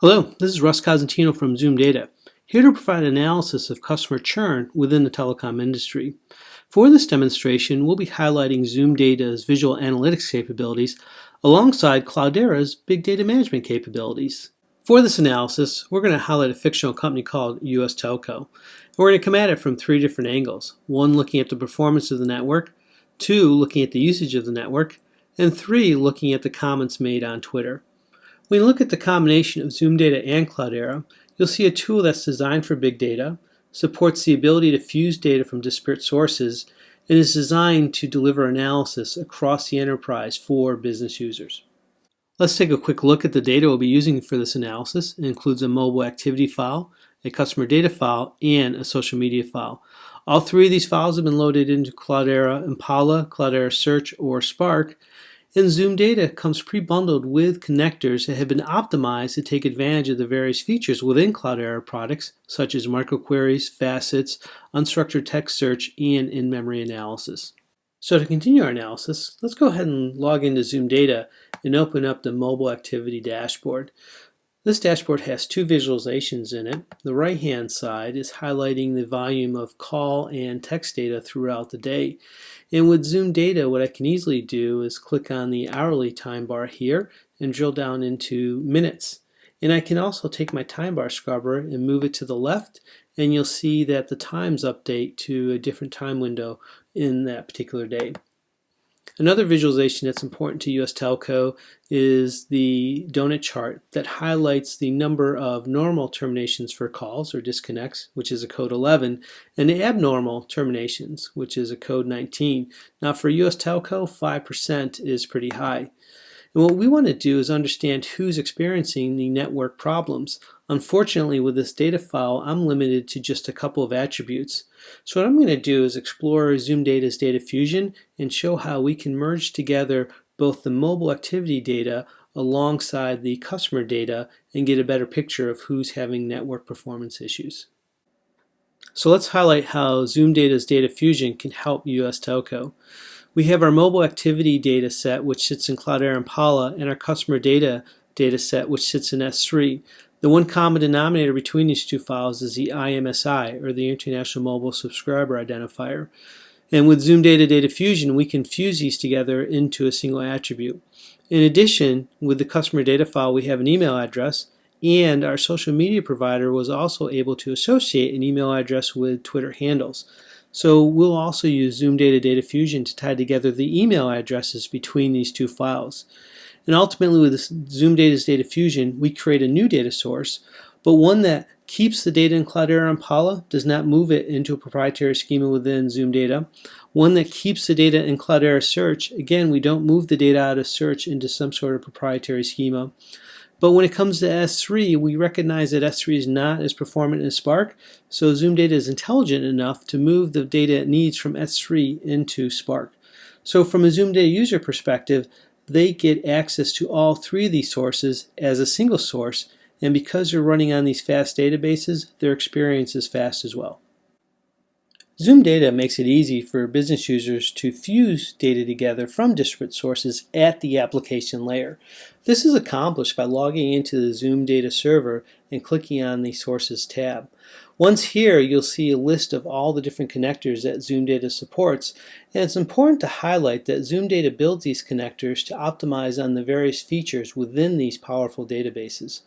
Hello, this is Russ Cosentino from Zoomdata, here to provide analysis of customer churn within the telecom industry. For this demonstration, we'll be highlighting Zoomdata's visual analytics capabilities alongside Cloudera's big data management capabilities. For this analysis, we're going to highlight a fictional company called US Telco. And we're going to come at it from three different angles. One, looking at the performance of the network. Two, looking at the usage of the network. And three, looking at the comments made on Twitter. When you look at the combination of Zoomdata and Cloudera, you'll see a tool that's designed for big data, supports the ability to fuse data from disparate sources, and is designed to deliver analysis across the enterprise for business users. Let's take a quick look at the data we'll be using for this analysis. It includes a mobile activity file, a customer data file, and a social media file. All three of these files have been loaded into Cloudera Impala, Cloudera Search, or Spark, and Zoomdata comes pre-bundled with connectors that have been optimized to take advantage of the various features within Cloudera products, such as microqueries, facets, unstructured text search, and in-memory analysis. So to continue our analysis, let's go ahead and log into Zoomdata and open up the mobile activity dashboard. This dashboard has two visualizations in it. The right-hand side is highlighting the volume of call and text data throughout the day. And with Zoomdata, what I can easily do is click on the hourly time bar here and drill down into minutes. And I can also take my time bar scrubber and move it to the left, and you'll see that the times update to a different time window in that particular day. Another visualization that's important to US Telco is the donut chart that highlights the number of normal terminations for calls or disconnects, which is a code 11, and the abnormal terminations, which is a code 19. Now for US Telco, 5% is pretty high. And what we want to do is understand who's experiencing the network problems. Unfortunately, with this data file, I'm limited to just a couple of attributes. So what I'm going to do is explore Zoomdata's data fusion and show how we can merge together both the mobile activity data alongside the customer data and get a better picture of who's having network performance issues. So let's highlight how Zoomdata's data fusion can help US Telco. We have our mobile activity data set, which sits in Cloudera Impala, and our customer data set, which sits in S3. The one common denominator between these two files is the IMSI, or the International Mobile Subscriber Identifier. And with Zoomdata Data Fusion, we can fuse these together into a single attribute. In addition, with the customer data file, we have an email address, and our social media provider was also able to associate an email address with Twitter handles. So we'll also use Zoomdata Data Fusion to tie together the email addresses between these two files. And ultimately, with Zoomdata's Data Fusion, we create a new data source, but one that keeps the data in Cloudera Impala, does not move it into a proprietary schema within Zoomdata. One that keeps the data in Cloudera Search, again, we don't move the data out of Search into some sort of proprietary schema. But when it comes to S3, we recognize that S3 is not as performant as Spark, so Zoomdata is intelligent enough to move the data it needs from S3 into Spark. So from a Zoomdata user perspective, they get access to all three of these sources as a single source, and because they're running on these fast databases, their experience is fast as well. Zoomdata makes it easy for business users to fuse data together from disparate sources at the application layer. This is accomplished by logging into the Zoomdata server and clicking on the Sources tab. Once here, you'll see a list of all the different connectors that Zoomdata supports, and it's important to highlight that Zoomdata builds these connectors to optimize on the various features within these powerful databases.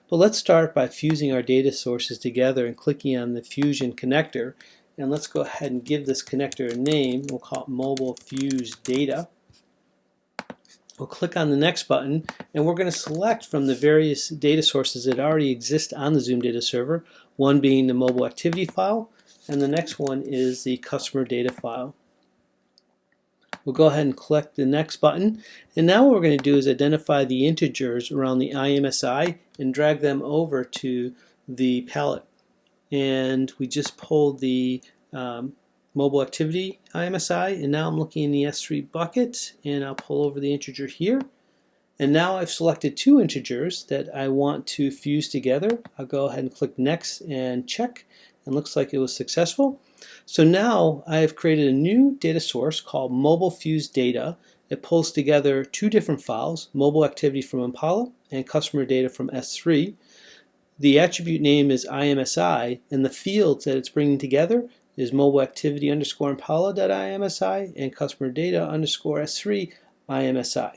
But let's start by fusing our data sources together and clicking on the Fusion connector. And let's go ahead and give this connector a name. We'll call it Mobile Fuse Data. We'll click on the next button, and we're going to select from the various data sources that already exist on the Zoomdata server, one being the mobile activity file, and the next one is the customer data file. We'll go ahead and click the next button, and now what we're going to do is identify the integers around the IMSI and drag them over to the palette. And we just pulled the mobile activity IMSI, and now I'm looking in the S3 bucket, and I'll pull over the integer here. And now I've selected two integers that I want to fuse together. I'll go ahead and click next and check, and looks like it was successful. So now I have created a new data source called Mobile Fuse Data. It pulls together two different files, mobile activity from Impala and customer data from S3. The attribute name is IMSI, and the fields that it's bringing together is mobile activity underscore impala.imsi and customer data underscore S3 IMSI.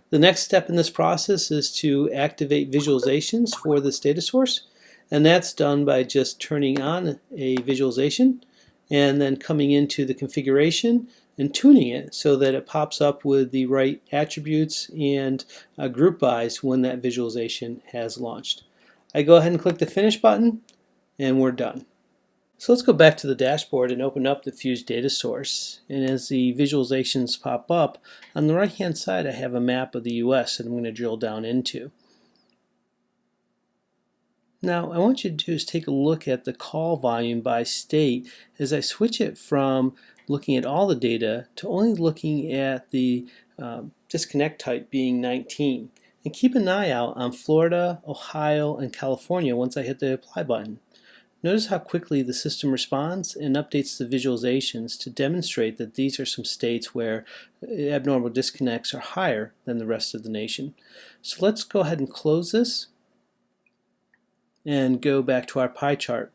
The next step in this process is to activate visualizations for this data source, and that's done by just turning on a visualization and then coming into the configuration and tuning it so that it pops up with the right attributes and group bys when that visualization has launched. I go ahead and click the Finish button, and we're done. So let's go back to the dashboard and open up the Fuse data source. And as the visualizations pop up, on the right hand side I have a map of the US that I'm going to drill down into. Now, I want you to do is take a look at the call volume by state as I switch it from looking at all the data to only looking at the disconnect type being 19. And keep an eye out on Florida, Ohio, and California once I hit the apply button. Notice how quickly the system responds and updates the visualizations to demonstrate that these are some states where abnormal disconnects are higher than the rest of the nation. So let's go ahead and close this and go back to our pie chart.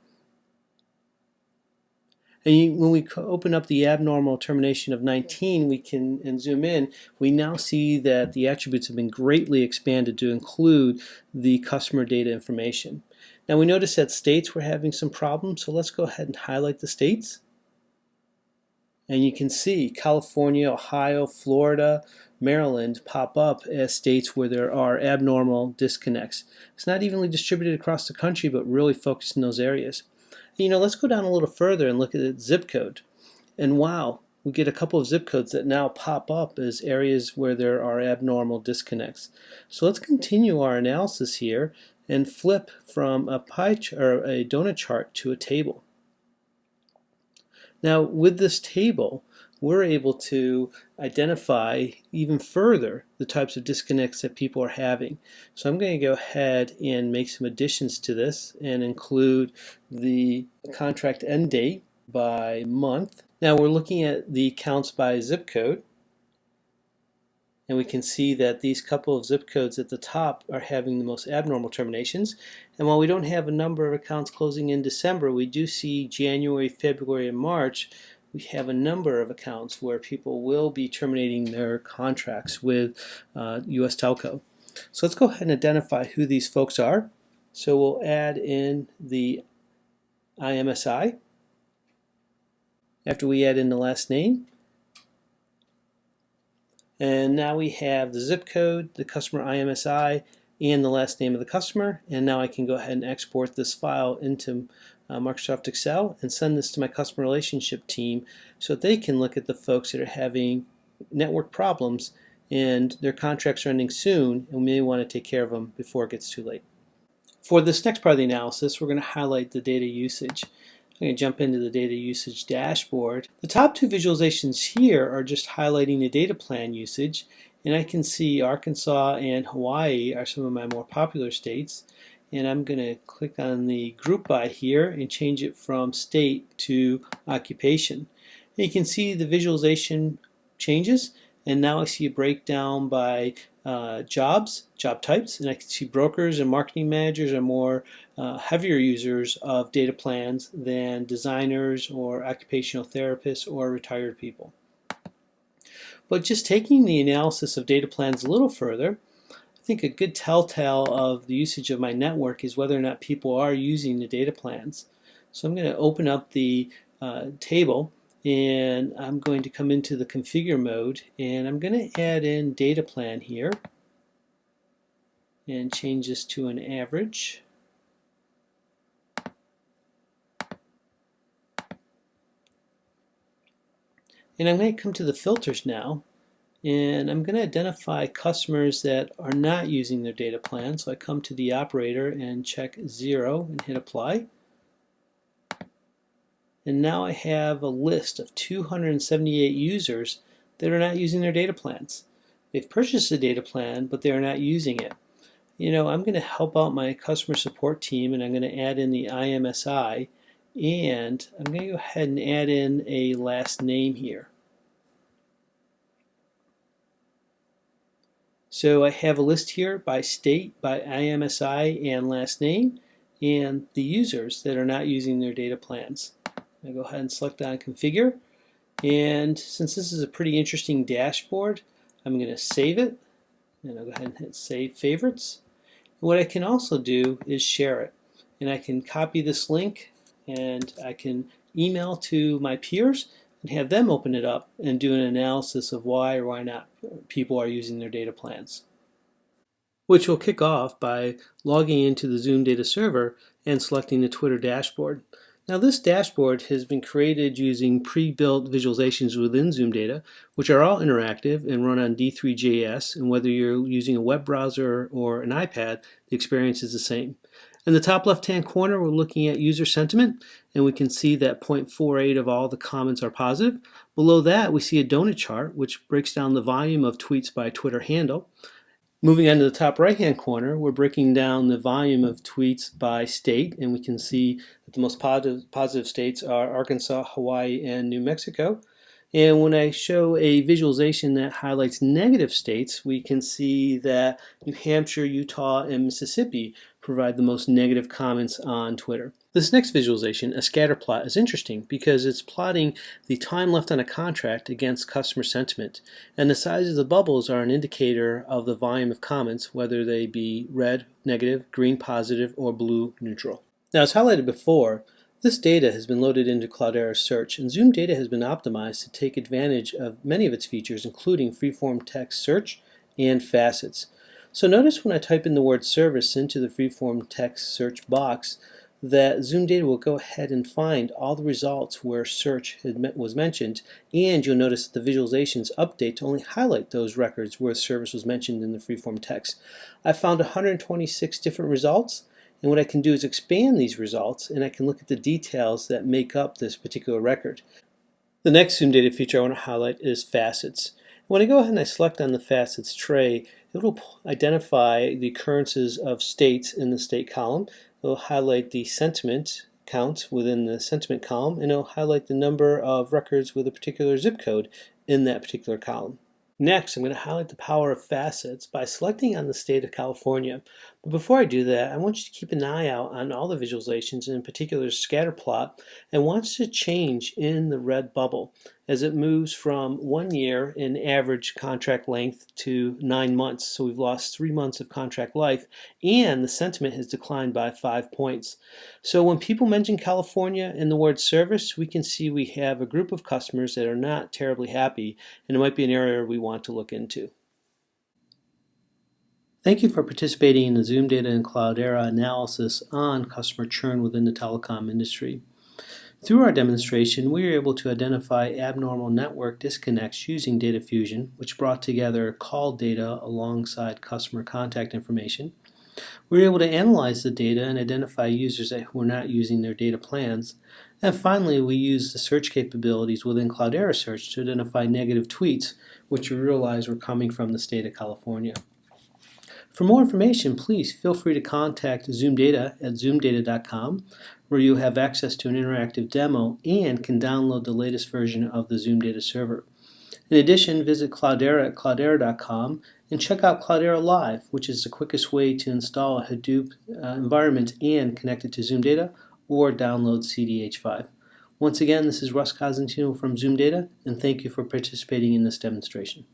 And when we open up the abnormal termination of 19, we can and zoom in, we now see that the attributes have been greatly expanded to include the customer data information. Now we notice that states were having some problems, so let's go ahead and highlight the states. And you can see California, Ohio, Florida, Maryland pop up as states where there are abnormal disconnects. It's not evenly distributed across the country, but really focused in those areas. You know, let's go down a little further and look at the zip code. And wow, we get a couple of zip codes that now pop up as areas where there are abnormal disconnects. So let's continue our analysis here and flip from a pie or a donut chart to a table. Now with this table, we're able to identify even further the types of disconnects that people are having. So I'm going to go ahead and make some additions to this and include the contract end date by month. Now we're looking at the counts by zip code, and we can see that these couple of zip codes at the top are having the most abnormal terminations. And while we don't have a number of accounts closing in December, we do see January, February, and March. We have a number of accounts where people will be terminating their contracts with US Telco. So let's go ahead and identify who these folks are. So we'll add in the IMSI. After we add in the last name, and now we have the zip code, the customer IMSI, and the last name of the customer. And now I can go ahead and export this file into Microsoft Excel and send this to my customer relationship team so that they can look at the folks that are having network problems and their contracts are ending soon, and we may want to take care of them before it gets too late. For this next part of the analysis, we're going to highlight the data usage. I'm going to jump into the data usage dashboard. The top two visualizations here are just highlighting the data plan usage, and I can see Arkansas and Hawaii are some of my more popular states. And I'm going to click on the group by here and change it from state to occupation. And you can see the visualization changes, and now I see a breakdown by job types, and I can see brokers and marketing managers are more heavier users of data plans than designers or occupational therapists or retired people. But just taking the analysis of data plans a little further, I think a good telltale of the usage of my network is whether or not people are using the data plans. So I'm going to open up the table, and I'm going to come into the configure mode, and I'm going to add in data plan here and change this to an average. And I'm going to come to the filters now, and I'm going to identify customers that are not using their data plan. So I come to the operator and check 0 and hit apply. And now I have a list of 278 users that are not using their data plans. They've purchased a data plan, but they are not using it. You know, I'm going to help out my customer support team, and I'm going to add in the IMSI, and I'm going to go ahead and add in a last name here. So I have a list here by state, by IMSI and last name, and the users that are not using their data plans. I go ahead and select on configure, and since this is a pretty interesting dashboard, I'm going to save it, and I'll go ahead and hit save favorites. And what I can also do is share it, and I can copy this link and I can email to my peers and have them open it up and do an analysis of why or why not people are using their data plans. Which will kick off by logging into the Zoomdata server and selecting the Twitter dashboard. Now this dashboard has been created using pre-built visualizations within Zoomdata, which are all interactive and run on D3.js, and whether you're using a web browser or an iPad, the experience is the same. In the top left-hand corner, we're looking at user sentiment, and we can see that 0.48 of all the comments are positive. Below that, we see a donut chart, which breaks down the volume of tweets by Twitter handle. Moving on to the top right-hand corner, we're breaking down the volume of tweets by state, and we can see that the most positive states are Arkansas, Hawaii, and New Mexico. And when I show a visualization that highlights negative states, we can see that New Hampshire, Utah, and Mississippi provide the most negative comments on Twitter. This next visualization, a scatterplot, is interesting because it's plotting the time left on a contract against customer sentiment. And the size of the bubbles are an indicator of the volume of comments, whether they be red, negative, green, positive, or blue, neutral. Now, as highlighted before, this data has been loaded into Cloudera Search, and Zoomdata has been optimized to take advantage of many of its features, including Freeform text search and facets. So notice when I type in the word service into the Freeform text search box that Zoomdata will go ahead and find all the results where search was mentioned, and you'll notice that the visualizations update to only highlight those records where service was mentioned in the Freeform text. I found 126 different results. And what I can do is expand these results, and I can look at the details that make up this particular record. The next Zoomdata feature I want to highlight is facets. When I go ahead and I select on the facets tray, it will identify the occurrences of states in the state column. It will highlight the sentiment count within the sentiment column, and it will highlight the number of records with a particular zip code in that particular column. Next, I'm going to highlight the power of facets by selecting on the state of California. But before I do that, I want you to keep an eye out on all the visualizations, in particular Scatterplot, and watch the change in the red bubble as it moves from 1 year in average contract length to 9 months. So we've lost 3 months of contract life, and the sentiment has declined by 5 points. So when people mention California in the word service, we can see we have a group of customers that are not terribly happy, and it might be an area we want to look into. Thank you for participating in the Zoomdata and Cloudera analysis on customer churn within the telecom industry. Through our demonstration, we were able to identify abnormal network disconnects using Data Fusion, which brought together call data alongside customer contact information. We were able to analyze the data and identify users that were not using their data plans. And finally, we used the search capabilities within Cloudera Search to identify negative tweets, which we realized were coming from the state of California. For more information, please feel free to contact Zoomdata at zoomdata.com, where you have access to an interactive demo and can download the latest version of the Zoomdata server. In addition, visit Cloudera at cloudera.com and check out Cloudera Live, which is the quickest way to install a Hadoop environment and connect it to Zoomdata or download CDH5. Once again, this is Russ Cosentino from Zoomdata, and thank you for participating in this demonstration.